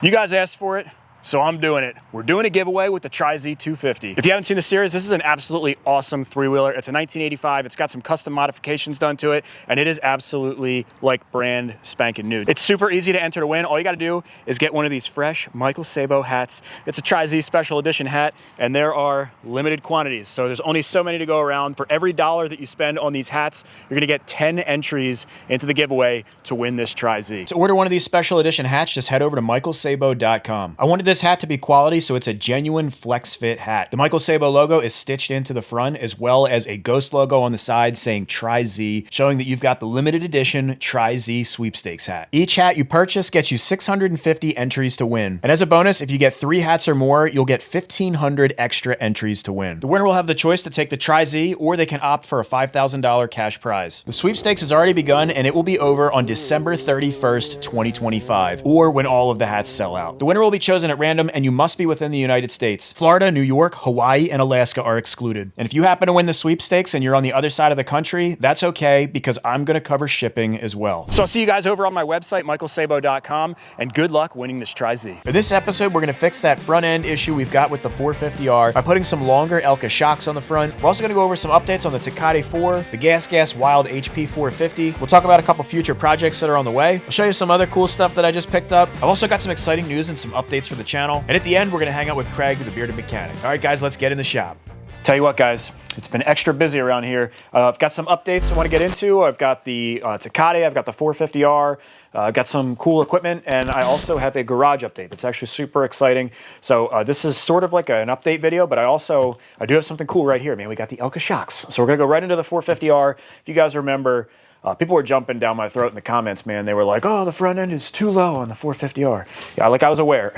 You guys asked for it, so I'm doing it. We're doing a giveaway with the Tri-Z250. If you haven't seen the series, this is an absolutely awesome three-wheeler. It's a 1985. It's got some custom modifications done to it, and it is absolutely like brand spanking new. It's super easy to enter to win. All you got to do is get one of these fresh Michael Sabo hats. It's a Tri-Z special edition hat, and there are limited quantities. So there's only so many to go around. For every $1 that you spend on these hats, you're going to get 10 entries into the giveaway to win this Tri-Z. To order one of these special edition hats, just head over to michaelsabo.com. I wanted this hat to be quality, so it's a genuine flex fit hat. The Michael Sabo logo is stitched into the front, as well as a ghost logo on the side saying Tri-Z, showing that you've got the limited edition Tri-Z sweepstakes hat. Each hat you purchase gets you 650 entries to win. And as a bonus, if you get 3 hats or more, you'll get 1,500 extra entries to win. The winner will have the choice to take the Tri-Z, or they can opt for a $5,000 cash prize. The sweepstakes has already begun, and it will be over on December 31st, 2025, or when all of the hats sell out. The winner will be chosen at random, and you must be within the United States. Florida, New York, Hawaii, and Alaska are excluded. And if you happen to win the sweepstakes and you're on the other side of the country, that's okay, because I'm gonna cover shipping as well. So I'll see you guys over on my website, michaelsabo.com, and good luck winning this Tri-Z. In this episode, we're gonna fix that front end issue we've got with the 450R by putting some longer Elka shocks on the front. We're also gonna go over some updates on the Tecate 4, the Gas Wild HP 450. We'll talk about a couple future projects that are on the way. I'll show you some other cool stuff that I just picked up. I've also got some exciting news and some updates for the channel. And at the end, we're gonna hang out with Craig, the bearded mechanic. All right, guys, let's get in the shop. Tell you what, guys, it's been extra busy around here. I've got some updates I want to get into. I've got the Tecate, I've got the 450R, I've got some cool equipment, and I also have a garage update that's actually super exciting. So this is sort of like an update video, but I do have something cool right here, man. We got the Elka shocks. So we're gonna go right into the 450R. If you guys remember, people were jumping down my throat in the comments, man. They were like, oh, the front end is too low on the 450R. Yeah, like I was aware.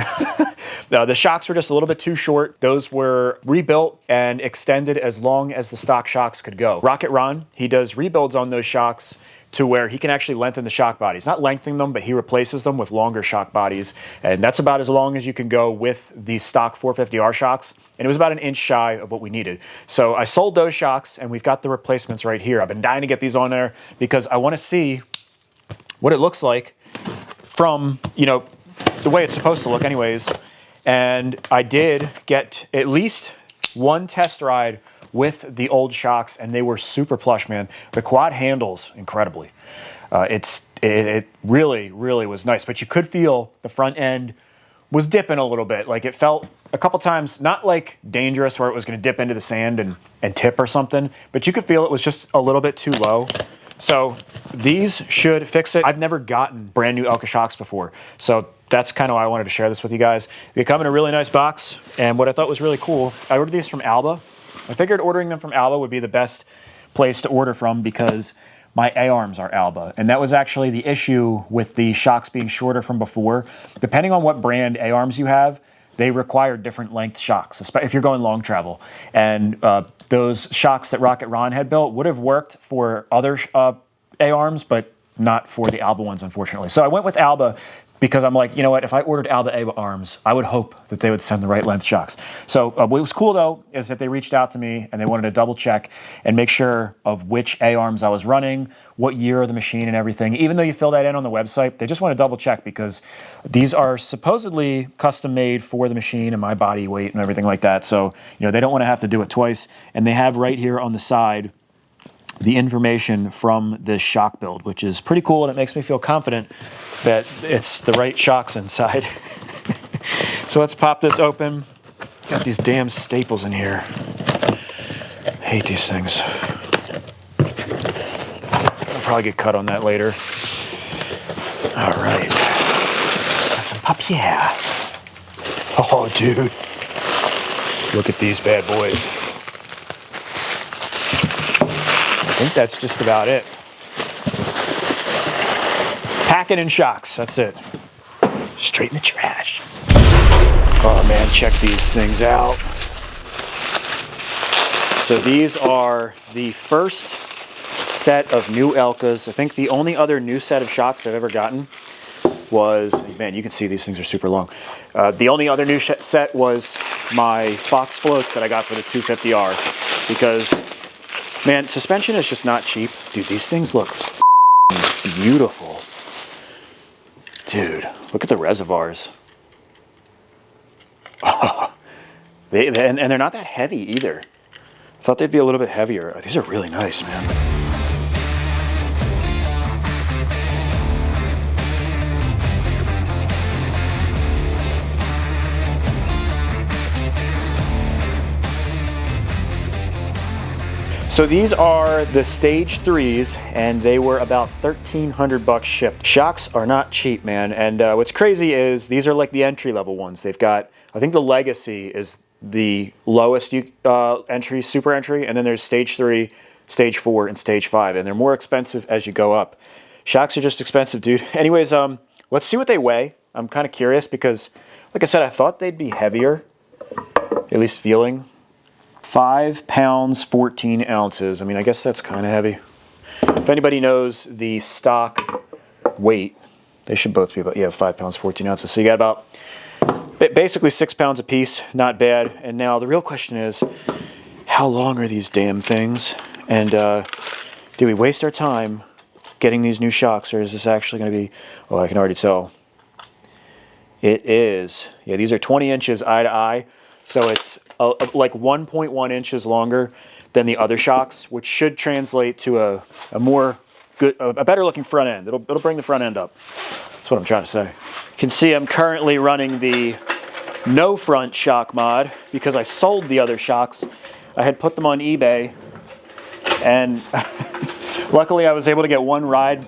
The shocks were just a little bit too short. Those were rebuilt and extended as long as the stock shocks could go. Rocket Ron, he does rebuilds on those shocks to where he can actually lengthen the shock bodies. Not lengthening them, but he replaces them with longer shock bodies. And that's about as long as you can go with the stock 450R shocks. And it was about an inch shy of what we needed. So I sold those shocks, and we've got the replacements right here. I've been dying to get these on there because I want to see what it looks like from, you know, the way it's supposed to look anyways. And I did get at least one test ride with the old shocks, and they were super plush, man. The quad handles incredibly. It really, really was nice, but you could feel the front end was dipping a little bit. Like it felt a couple times, not like dangerous where it was gonna dip into the sand and tip or something, but you could feel it was just a little bit too low. So these should fix it. I've never gotten brand new Elka shocks before, so that's kind of why I wanted to share this with you guys. They come in a really nice box, and what I thought was really cool, I ordered these from Alba. I figured ordering them from Alba would be the best place to order from because my A-arms are Alba, and that was actually the issue with the shocks being shorter from before. Depending on what brand A-arms you have, they require different length shocks, especially if you're going long travel. And those shocks that Rocket Ron had built would have worked for other A-arms, but not for the Alba ones, unfortunately. So I went with Alba because I'm like, you know what, if I ordered Alba A-arms, I would hope that they would send the right length shocks. So what was cool, though, is that they reached out to me and they wanted to double check and make sure of which A-arms I was running, what year of the machine and everything. Even though you fill that in on the website, they just want to double check because these are supposedly custom made for the machine and my body weight and everything like that. So, you know, they don't want to have to do it twice. And they have right here on the side the information from this shock build, which is pretty cool, and it makes me feel confident that it's the right shocks inside. So let's pop this open. Got these damn staples in here. I hate these things. I'll probably get cut on that later. All right. Got some papier. Oh, dude. Look at these bad boys. I think that's just about it. Packing and shocks, that's it. Straight in the trash. Oh man, check these things out. So these are the first set of new Elkas. I think the only other new set of shocks I've ever gotten was, man, you can see these things are super long. The only other new set was my Fox floats that I got for the 250R because, man, suspension is just not cheap. Dude, these things look beautiful. Dude, look at the reservoirs. And they're not that heavy either. I thought they'd be a little bit heavier. These are really nice, man. So these are the Stage 3s, and they were about $1,300 shipped. Shocks are not cheap, man. And what's crazy is these are like the entry-level ones. They've got, I think the Legacy is the lowest entry, super entry, and then there's Stage 3, Stage 4, and Stage 5, and they're more expensive as you go up. Shocks are just expensive, dude. Anyways, let's see what they weigh. I'm kind of curious because, like I said, I thought they'd be heavier, at least feeling. 5 pounds, 14 ounces. I mean, I guess that's kind of heavy. If anybody knows the stock weight, they should both be about, yeah, 5 pounds, 14 ounces. So you got about basically 6 pounds a piece. Not bad. And now the real question is, how long are these damn things? And do we waste our time getting these new shocks, or is this actually going to be, oh, I can already tell. It is. Yeah, these are 20 inches eye to eye. So it's like 1.1 inches longer than the other shocks, which should translate to a better looking front end. It'll bring the front end up. That's what I'm trying to say. You can see I'm currently running the no front shock mod because I sold the other shocks. I had put them on eBay, and luckily I was able to get one ride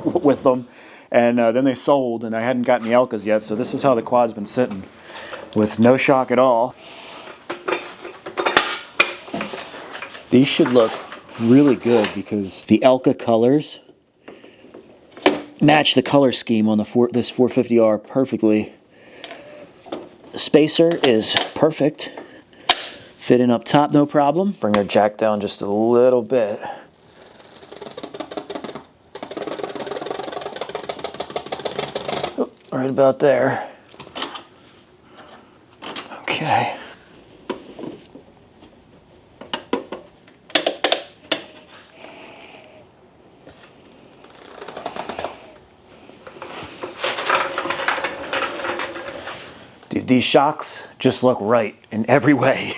with them, and then they sold, and I hadn't gotten the Elkas yet, so this is how the quad's been sitting, with no shock at all. These should look really good because the Elka colors match the color scheme on this 450R perfectly. The spacer is perfect. Fitting up top, no problem. Bring our jack down just a little bit. Oh, right about there. Okay. Dude, these shocks just look right in every way.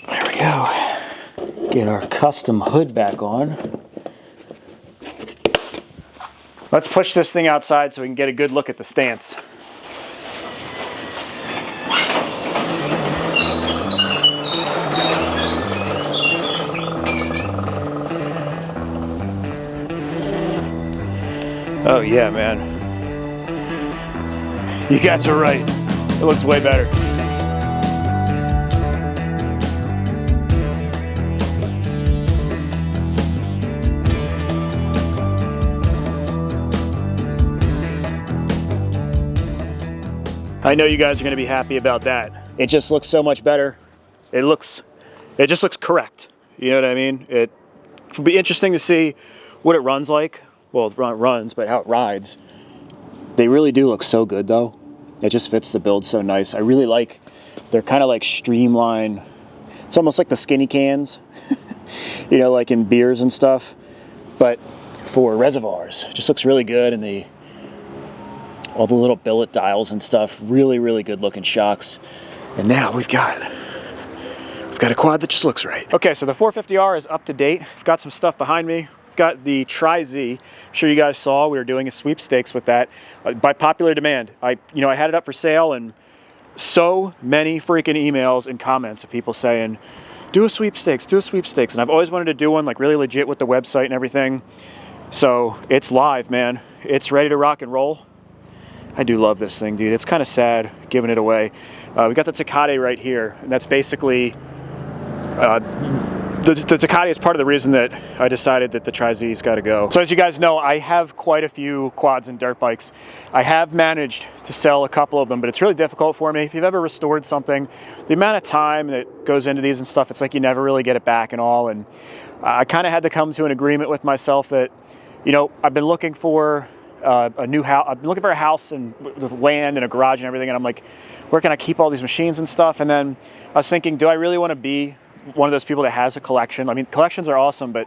There we go. Get our custom hood back on. Let's push this thing outside so we can get a good look at the stance. Oh yeah, man. You guys are right. It looks way better. I know you guys are going to be happy about that. It just looks so much better. It just looks correct. You know what I mean? It will be interesting to see what it runs like. Well, it runs, but how it rides. They really do look so good, though. It just fits the build so nice. I really like, they're kind of like streamlined. It's almost like the skinny cans, you know, like in beers and stuff, but for reservoirs. It just looks really good, and all the little billet dials and stuff, really, really good looking shocks. And now we've got a quad that just looks right. Okay, so the 450R is up to date. I've got some stuff behind me. Got the Tri-Z. I'm sure you guys saw we were doing a sweepstakes with that by popular demand. I had it up for sale, and so many freaking emails and comments of people saying, do a sweepstakes, do a sweepstakes. And I've always wanted to do one like really legit with the website and everything. So it's live, man. It's ready to rock and roll. I do love this thing, dude. It's kind of sad giving it away. We got the Tecate right here, and that's basically the Tecate is part of the reason that I decided that the Tri-Z's got to go. So as you guys know, I have quite a few quads and dirt bikes. I have managed to sell a couple of them, but it's really difficult for me. If you've ever restored something, the amount of time that goes into these and stuff, it's like you never really get it back and all. And I kind of had to come to an agreement with myself that, you know, I've been looking for a new house. I've been looking for a house and with land and a garage and everything. And I'm like, where can I keep all these machines and stuff? And then I was thinking, do I really want to be one of those people that has a collection? I mean, collections are awesome, but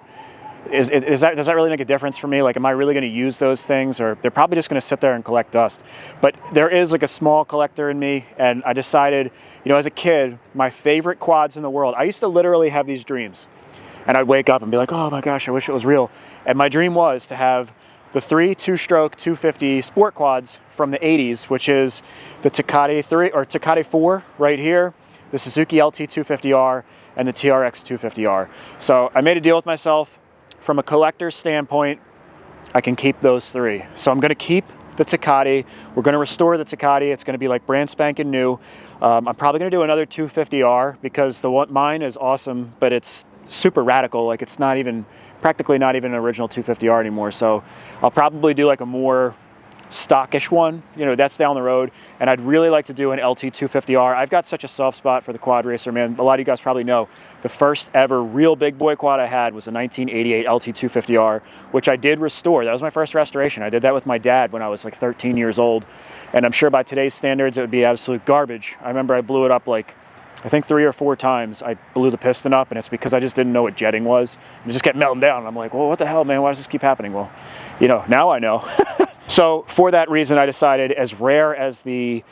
does that really make a difference for me? Like, am I really going to use those things, or they're probably just going to sit there and collect dust? But there is like a small collector in me, and I decided, you know, as a kid, my favorite quads in the world, I used to literally have these dreams, and I'd wake up and be like, oh my gosh, I wish it was real. And my dream was to have the 3 2-stroke 250 sport quads from the 80s, which is the Tecate 3 or Tecate 4 right here, the Suzuki LT 250R, and the TRX 250R. So I made a deal with myself. From a collector's standpoint, I can keep those 3. So I'm going to keep the Tecate. We're going to restore the Tecate. It's going to be like brand spanking new. I'm probably going to do another 250R because mine is awesome, but it's super radical. Like, it's not even, practically not even an original 250R anymore. So I'll probably do like a more stockish one, you know, that's down the road. And I'd really like to do an LT 250R. I've got such a soft spot for the quad racer, man. A lot of you guys probably know the first ever real big boy quad I had was a 1988 LT 250R, which I did restore. That was my first restoration. I did that with my dad when I was like 13 years old. And I'm sure by today's standards, it would be absolute garbage. I remember I blew it up like, I think 3 or 4 times. I blew the piston up, and it's because I just didn't know what jetting was. And it just kept melting down. And I'm like, well, what the hell, man? Why does this keep happening? Well, you know, now I know. So for that reason, I decided, as rare as the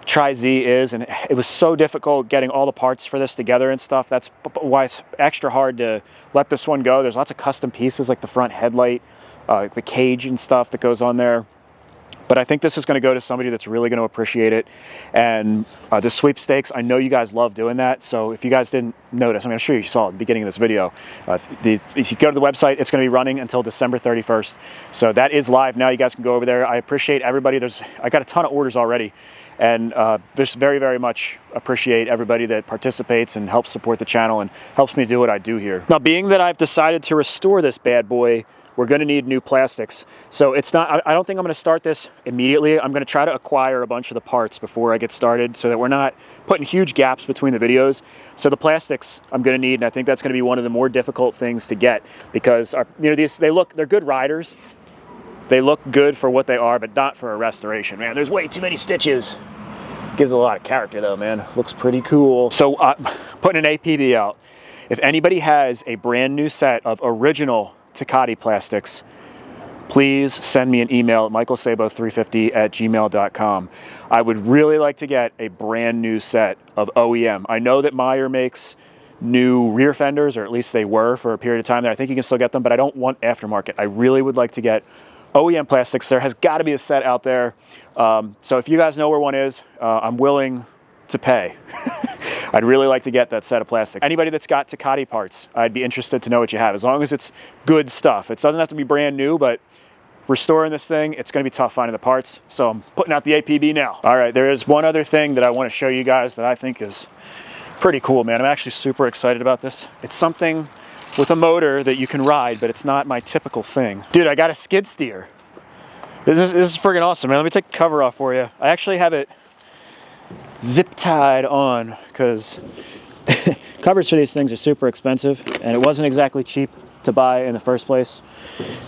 Tri-Z is, and it was so difficult getting all the parts for this together and stuff, that's why it's extra hard to let this one go. There's lots of custom pieces like the front headlight, the cage and stuff that goes on there. But I think this is going to go to somebody that's really going to appreciate it. And the sweepstakes, I know you guys love doing that. So if you guys didn't notice, I mean, I'm sure you saw at the beginning of this video, if you go to the website, it's going to be running until December 31st. So that is live now. You guys can go over there. I appreciate everybody. I got a ton of orders already. And just very, very much appreciate everybody that participates and helps support the channel and helps me do what I do here. Now, being that I've decided to restore this bad boy, we're going to need new plastics. So it's not, I don't think I'm going to start this immediately. I'm going to try to acquire a bunch of the parts before I get started so that we're not putting huge gaps between the videos. So the plastics I'm going to need, and I think that's going to be one of the more difficult things to get because, you know, they're good riders. They look good for what they are, but not for a restoration. Man, there's way too many stitches. Gives a lot of character though, man. Looks pretty cool. So I'm putting an APB out. If anybody has a brand new set of original Tecate plastics, please send me an email at michaelsabo350@gmail.com. I would really like to get a brand new set of OEM. I know that Meyer makes new rear fenders, or at least they were for a period of time there. I think you can still get them, but I don't want aftermarket. I really would like to get OEM plastics. There has got to be a set out there. So if you guys know where one is, I'm willing to pay. I'd really like to get that set of plastic. Anybody that's got Tecate parts, I'd be interested to know what you have, as long as it's good stuff. It doesn't have to be brand new, but restoring this thing, it's gonna be tough finding the parts. So I'm putting out the APB now. All right, there is one other thing that I wanna show you guys that I think is pretty cool, man. I'm actually super excited about this. It's something with a motor that you can ride, but it's not my typical thing. Dude, I got a skid steer. This is friggin' awesome, man. Let me take the cover off for you. I actually have it zip tied on because covers for these things are super expensive and it wasn't exactly cheap to buy in the first place.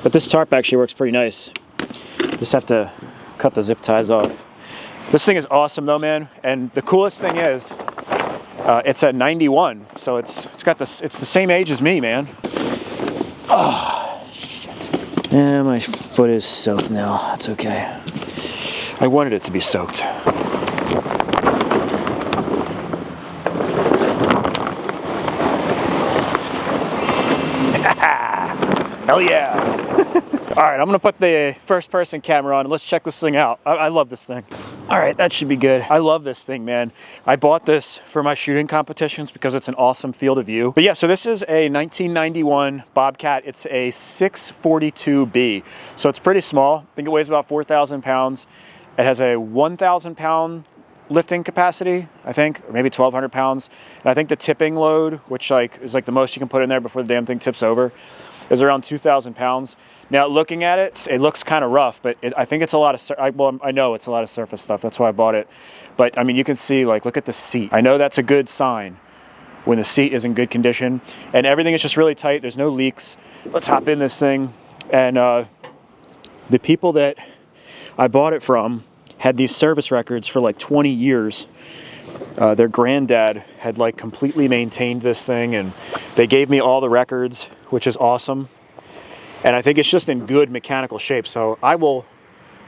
But this tarp actually works pretty nice. Just have to cut the zip ties off. This thing is awesome though, man. And the coolest thing is it's at 91, so it's the same age as me, man. Oh shit. Yeah, my foot is soaked now. That's okay. I wanted it to be soaked. Hell yeah. All right, I'm gonna put the first person camera on and let's check this thing out. I love this thing. All right, that should be good. I love this thing, man. I bought this for my shooting competitions because it's an awesome field of view. But yeah, so this is a 1991 Bobcat. It's a 642B. So it's pretty small. I think it weighs about 4,000 pounds. It has a 1,000 pound lifting capacity, I think, or maybe 1,200 pounds. And I think the tipping load, which is the most you can put in there before the damn thing tips over, is around 2,000 pounds. Now, looking at it, it looks kind of rough, but I think it's a lot of, I know it's a lot of surface stuff. That's why I bought it. But I mean, you can see, look at the seat. I know that's a good sign when the seat is in good condition and everything is just really tight. There's no leaks. Let's hop in this thing. And the people that I bought it from had these service records for like 20 years. Their granddad had completely maintained this thing and they gave me all the records, which is awesome. And I think it's just in good mechanical shape. So we'll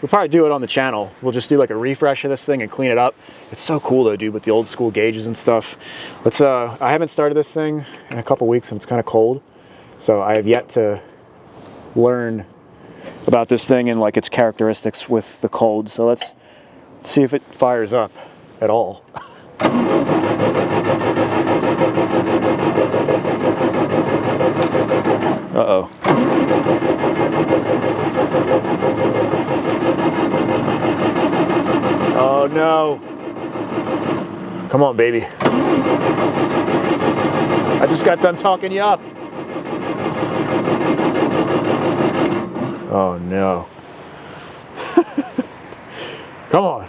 probably do it on the channel. We'll just do like a refresh of this thing and clean it up. It's so cool though, dude, with the old school gauges and stuff. Let's, I haven't started this thing in a couple weeks and it's kind of cold. So I have yet to learn about this thing and like its characteristics with the cold. So let's see if it fires up at all. Uh-oh. Oh no. Come on, baby. I just got done talking you up. Oh no. Come on.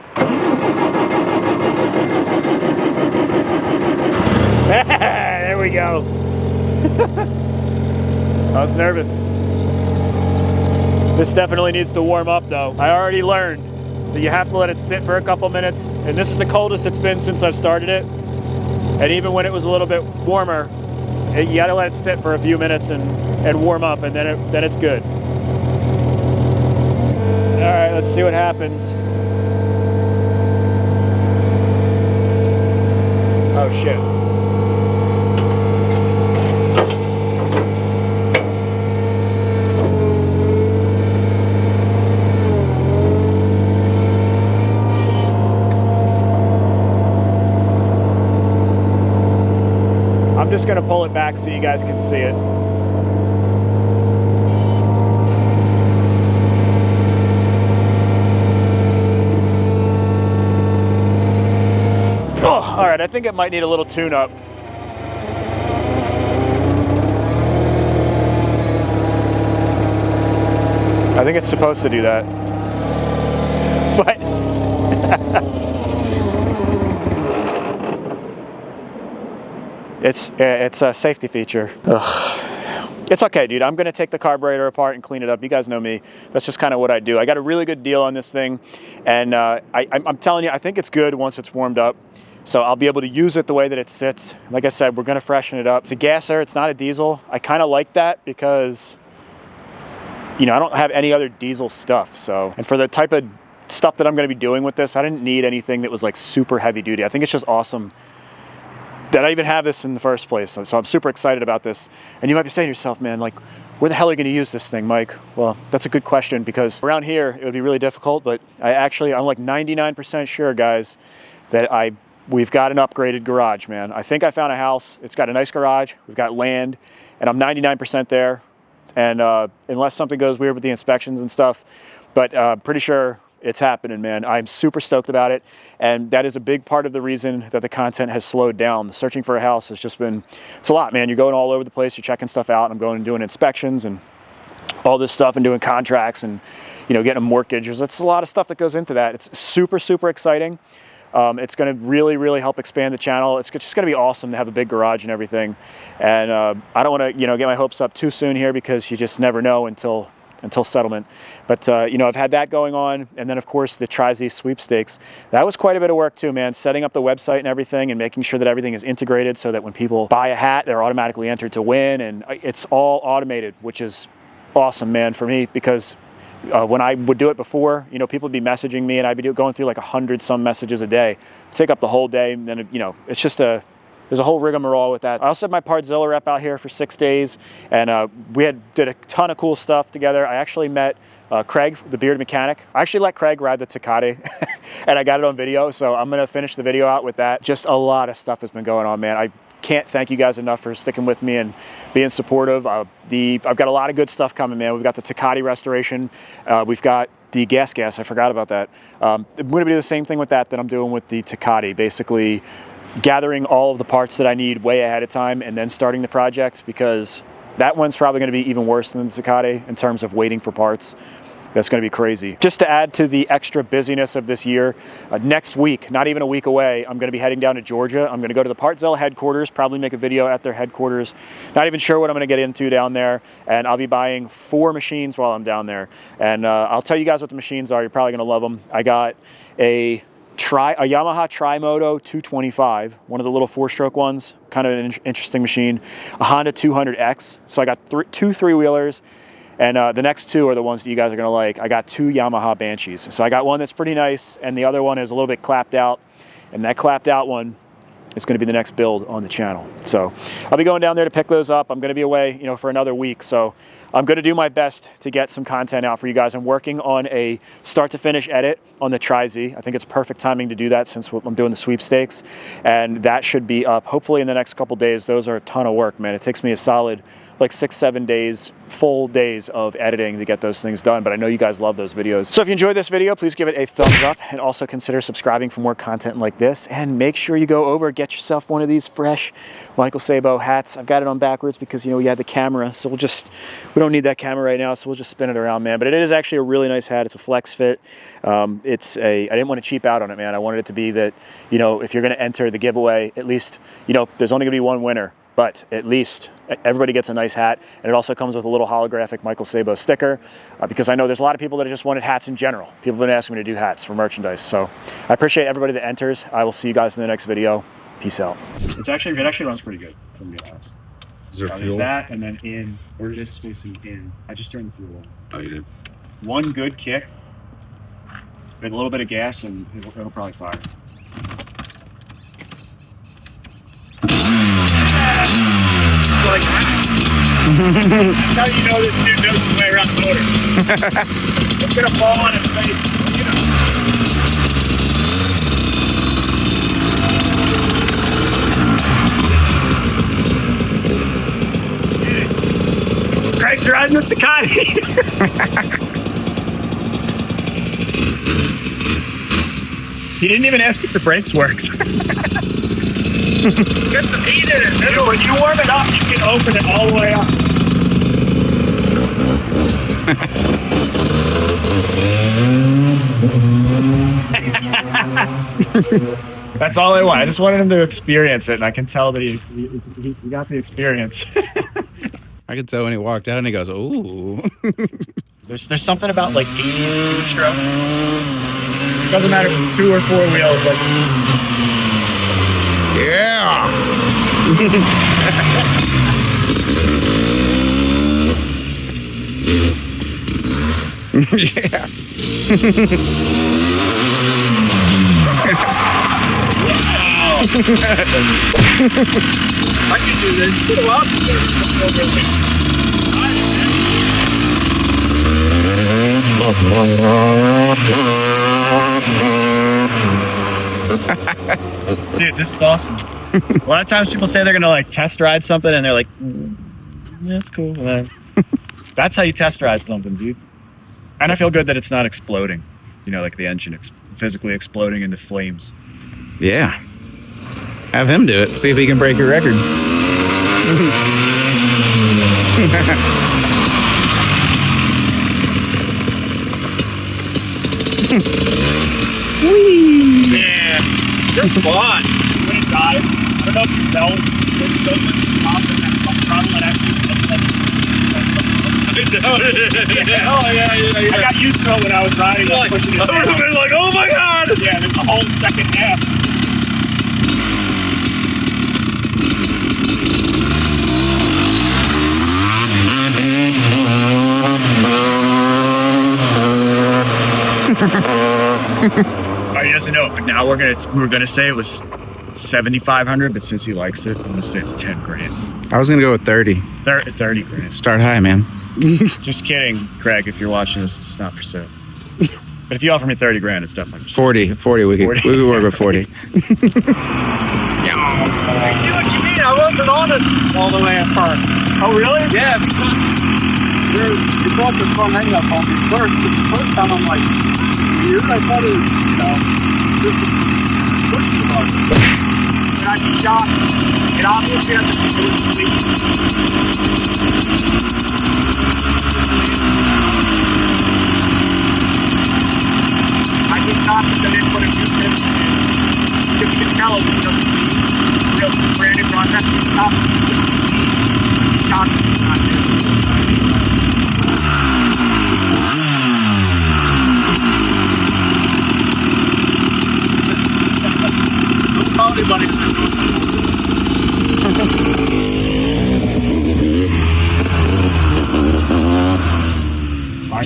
There we go. I was nervous. This definitely needs to warm up though. I already learned that you have to let it sit for a couple minutes, and this is the coldest it's been since I've started it. And even when it was a little bit warmer, you gotta let it sit for a few minutes and warm up, and then it's good. All right, let's see what happens. Oh shit. I'm just gonna pull it back so you guys can see it. Oh, all right, I think it might need a little tune-up. I think it's supposed to do that. But it's a safety feature. Ugh. It's okay, dude. I'm gonna take the carburetor apart and clean it up. You guys know me. That's just kind of what I do. I got a really good deal on this thing, and I'm telling you, I think it's good once it's warmed up. So I'll be able to use it the way that it sits. Like I said, we're gonna freshen it up. It's a gasser, it's not a diesel. I kind of like that because, you know, I don't have any other diesel stuff. So, and for the type of stuff that I'm gonna be doing with this, I didn't need anything that was like super heavy duty. I think it's just awesome that I even have this in the first place. So I'm super excited about this. And you might be saying to yourself, man, like, where the hell are you gonna use this thing, Mike? Well, that's a good question, because around here, it would be really difficult, but I'm like 99% sure, guys, that we've got an upgraded garage, man. I think I found a house. It's got a nice garage. We've got land, and I'm 99% there. And unless something goes weird with the inspections and stuff, but pretty sure it's happening, man. I'm super stoked about it. And that is a big part of the reason that the content has slowed down. Searching for a house has just been, it's a lot, man. You're going all over the place. You're checking stuff out. I'm going and doing inspections and all this stuff and doing contracts and, you know, getting mortgages. It's a lot of stuff that goes into that. It's super, super exciting. It's going to really, really help expand the channel. It's just going to be awesome to have a big garage and everything. And I don't want to, you know, get my hopes up too soon here, because you just never know until settlement. But you know, I've had that going on, and then of course the Tri-Z sweepstakes. That was quite a bit of work too, man. Setting up the website and everything, and making sure that everything is integrated so that when people buy a hat, they're automatically entered to win, and it's all automated, which is awesome, man, for me, because when I would do it before, you know, people would be messaging me, and I'd be going through like 100-some messages a day. It'd take up the whole day, and then, you know, it's just there's a whole rigmarole with that. I also had my Partzilla rep out here for 6 days, and we did a ton of cool stuff together. I actually met Craig, the bearded mechanic. I actually let Craig ride the Tecate, and I got it on video, so I'm gonna finish the video out with that. Just a lot of stuff has been going on, man. I can't thank you guys enough for sticking with me and being supportive. I've got a lot of good stuff coming, man. We've got the Tecate restoration. We've got the gas, I forgot about that. I'm gonna do the same thing with that I'm doing with the Tecate, basically gathering all of the parts that I need way ahead of time and then starting the project, because that one's probably going to be even worse than the Tecate in terms of waiting for parts. That's going to be crazy. Just to add to the extra busyness of this year, next week, not even a week away, I'm going to be heading down to Georgia. I'm going to go to the Partzilla headquarters, probably make a video at their headquarters. Not even sure what I'm going to get into down there, and I'll be buying 4 machines while I'm down there. And I'll tell you guys what the machines are. You're probably going to love them. I got a Yamaha Tri-Moto 225, one of the little 4-stroke ones, kind of an interesting machine. A Honda 200X. So I got 2 3-wheelers, And the next two are the ones that you guys are gonna like. I got 2 Yamaha Banshees. So I got one that's pretty nice, and the other one is a little bit clapped out. And that clapped out one is gonna be the next build on the channel. So I'll be going down there to pick those up. I'm gonna be away, you know, for another week. So I'm gonna do my best to get some content out for you guys. I'm working on a start to finish edit on the Tri-Z. I think it's perfect timing to do that since I'm doing the sweepstakes. And that should be up hopefully in the next couple days. Those are a ton of work, man. It takes me a solid like 6-7 days, full days of editing to get those things done. But I know you guys love those videos. So if you enjoyed this video, please give it a thumbs up and also consider subscribing for more content like this. And make sure you go over, get yourself one of these fresh Michael Sabo hats. I've got it on backwards because, you know, we had the camera. So we don't need that camera right now. So we'll just spin it around, man. But it is actually a really nice hat. It's a flex fit. I didn't want to cheap out on it, man. I wanted it to be that, you know, if you're going to enter the giveaway, at least, you know, there's only going to be one winner. But at least everybody gets a nice hat, and it also comes with a little holographic Michael Sabo sticker, because I know there's a lot of people that just wanted hats in general. People have been asking me to do hats for merchandise, so I appreciate everybody that enters. I will see you guys in the next video. Peace out. It actually runs pretty good, if I'm being honest. Is there fuel? There's that, and then in. We're just facing in. I just turned the fuel on. Oh, you did? One good kick, and a little bit of gas, and it'll probably fire. Like, that's how you know this dude knows his way around the motor. It's gonna fall on its face, you know. Craig's riding the Tecate. He didn't even ask if the brakes worked. Get some heat in it. Dude, when you warm it up, you can open it all the way up. That's all I want. I just wanted him to experience it, and I can tell that he got the experience. I could tell when he walked out and he goes, ooh. There's something about like 80s tube strokes. It doesn't matter if it's 2 or 4 wheels. Like, yeah. Yeah. Wow. I can do this. It's been a while since Dude, this is awesome. A lot of times people say they're gonna like test ride something and they're like, that's cool. That's how you test ride something, dude. And I feel good that it's not exploding. You know, like the engine physically exploding into flames. Yeah. Have him do it. See if he can break your record. Whee! Yeah. You're fun. When it dies, I don't know if you felt it doesn't stop and then pump throttle and actually yeah. I got used to it when I was riding. I was pushing it. I was like, oh my god! Yeah, there's a whole second half. Oh, he doesn't know it, but now we were gonna say it was 7,500, but since he likes it, I'm gonna say it's 10 grand. I was gonna go with 30. 30 grand. Start high, man. Just kidding, Craig. If you're watching this, it's not for sale. But if you offer me 30 grand, it's definitely for sale. 40. We could work with 40. Yeah. I see what you mean. I wasn't on it all the way at first. Oh, really? Yeah. You brought the front hang up on me first, but the first time I'm like, weird. I thought it was, you know, just push the button. And I just shot. It obviously has to be sleep. I just stopped and then put a few tips in. You can tell it was just branded process. Stop. Shot. Don't call anybody.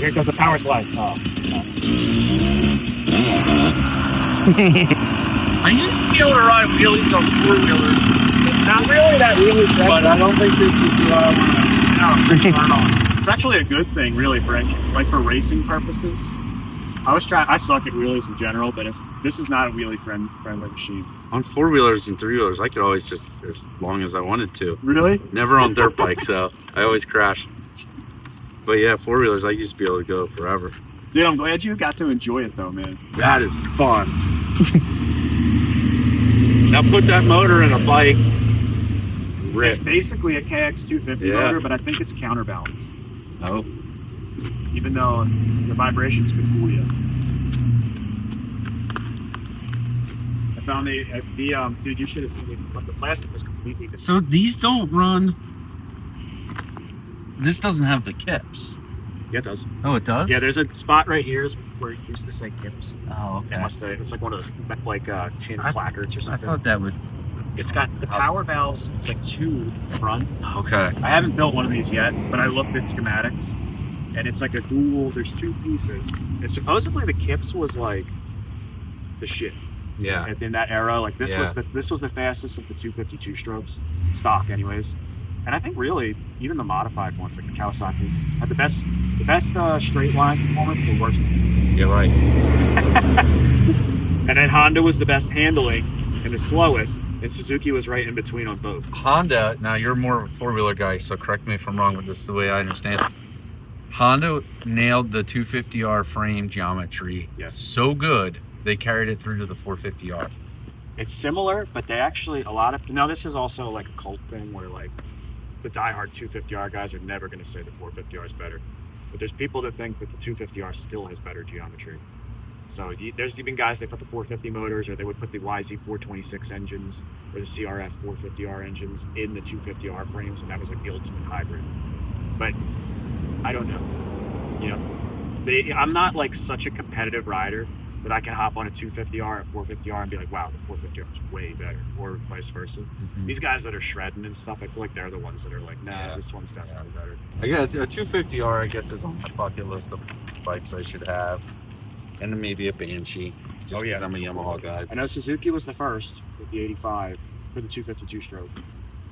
here goes the power slide. Oh. I used to be able to ride wheelies on four-wheelers. It's not really that wheelie friendly, but I don't think this is turn on. It's actually a good thing, really, for engine, like for racing purposes. I suck at wheelies in general, but if this is not a wheelie friendly machine. On four-wheelers and three-wheelers, I could always just as long as I wanted to. Really? Never on dirt bikes, so I always crash. But yeah, four-wheelers, I used to be able to go forever. Dude, I'm glad you got to enjoy it though, man. That is fun. Now put that motor in a bike. Rip. It's basically a KX250 motor, but I think it's counterbalanced. Oh. Even though the vibrations could fool you. I found dude, you should have seen it, but the plastic was completely different. So these don't run. This doesn't have the kips. Yeah, it does. Oh, it does? Yeah, there's a spot right here where it used to say Kips. Oh, okay. It's like one of those tin placards or something. I thought that would. It's got the power valves. It's like two front. Okay. I haven't built one of these yet, but I looked at schematics, and it's like a dual. There's two pieces, and supposedly the Kips was like the shit. Yeah. In that era, like this was the fastest of the 252 strokes, stock anyways. And I think really even the modified ones like the Kawasaki had the best straight line performance, the worst. You're right. And then Honda was the best handling and the slowest, and Suzuki was right in between on both. Honda, now you're more of a four-wheeler guy, so correct me if I'm wrong, but this is the way I understand it. Honda nailed the 250R frame geometry so good, they carried it through to the 450R. It's similar, but they actually, now this is also like a cult thing where like the diehard 250R guys are never going to say the 450R is better. But there's people that think that the 250R still has better geometry. So there's even guys, they put the 450 motors, or they would put the YZ426 engines or the CRF 450R engines in the 250R frames, and that was like the ultimate hybrid. But I don't know. You know, I'm not like such a competitive rider that I can hop on a 250R at 450R and be like, wow, the 450R is way better, or vice versa. Mm-hmm. These guys that are shredding and stuff, I feel like they're the ones that are like, nah, this one's definitely better. Yeah, a 250R, I guess, is on my bucket list of bikes I should have. And then maybe a Banshee, just because I'm a Yamaha guy. I know Suzuki was the first with the 85 for the 252 stroke.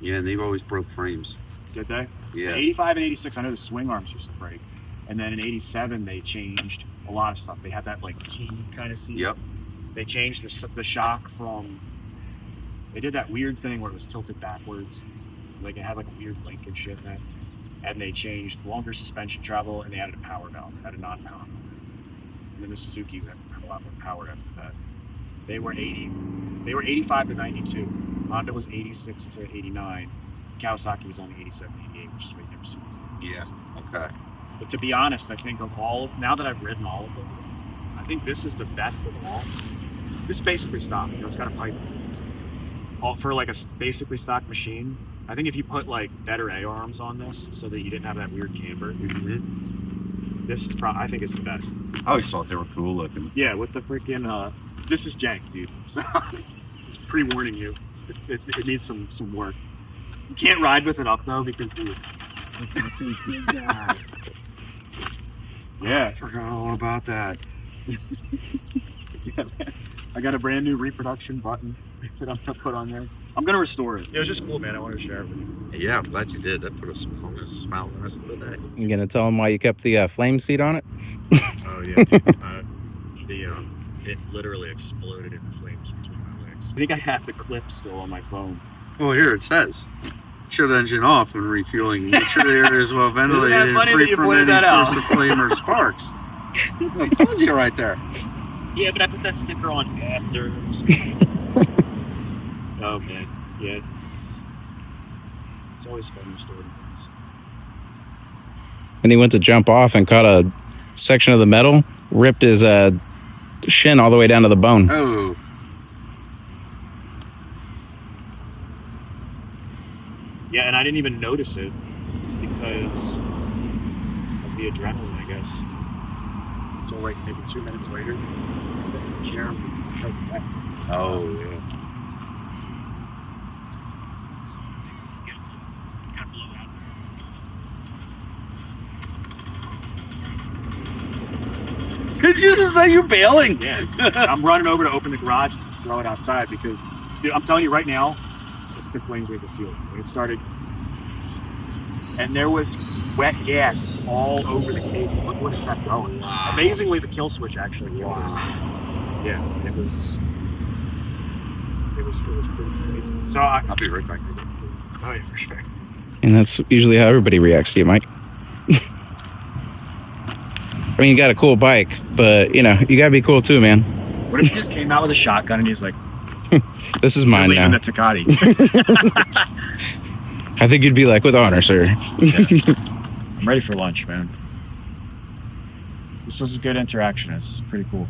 Yeah, and they've always broke frames. Did they? Yeah. In 85 and 86, I know the swing arms used to break. And then in 87, they changed a lot of stuff. They had that like T kind of seat. Yep. They changed the shock from. They did that weird thing where it was tilted backwards, like it had like a weird link and shit in it. And they changed longer suspension travel, and they added a power valve, had a non-power valve. And then the Suzuki had a lot more power after that. They were 85 to 92. Honda was 86 to 89. Kawasaki was only 87 to 88, which is what you never see these days. Yeah. Okay. But to be honest, I think of now that I've ridden all of them, I think this is the best of all. This is basically stock. You know, it's got a pipe. All for like a basically stock machine. I think if you put like better A-arms on this, so that you didn't have that weird camber, this is I think it's the best. I always thought they were cool looking. Yeah, with the freaking this is jank, dude. So it's pre-warning you. It needs some work. You can't ride with it up though because dude. Yeah, I forgot all about that. Yeah, man. I got a brand new reproduction button that I'm gonna put on there. I'm gonna restore it. It was just cool, man. I wanted to share it with you. Yeah, I'm glad you did. That put a smile on the rest of the day. You gonna tell them why you kept the flame seat on it? Oh yeah, dude. It literally exploded into flames between my legs. I think I have the clip still on my phone. Oh, here it says. Shut engine off when refueling. Make sure the air is well ventilated and free from any source of flame or sparks. It tells you right there. Yeah, but I put that sticker on after. Oh man, yeah. It's always fun restoring things. And he went to jump off and caught a section of the metal, ripped his shin all the way down to the bone. Oh. Yeah, and I didn't even notice it because of the adrenaline, I guess. Until like maybe 2 minutes later, I sat in the chair and back. Oh, yeah. Did you just say you're bailing? Yeah. I'm running over to open the garage and just throw it outside because, dude, I'm telling you right now, the flames were concealed. When it started, and there was wet gas all over the case. Look what it kept going. Wow. Amazingly, the kill switch actually. Wow. Yeah, it was pretty amazing. So I'll be right back. Oh yeah, for sure. And that's usually how everybody reacts to you, Mike. I mean, you got a cool bike, but you know, you gotta be cool too, man. What if he just came out with a shotgun and he's like, "This is mine now." The Tecate. I think you'd be like, "With honor, sir." Yeah. I'm ready for lunch, man. This was a good interaction. It's pretty cool.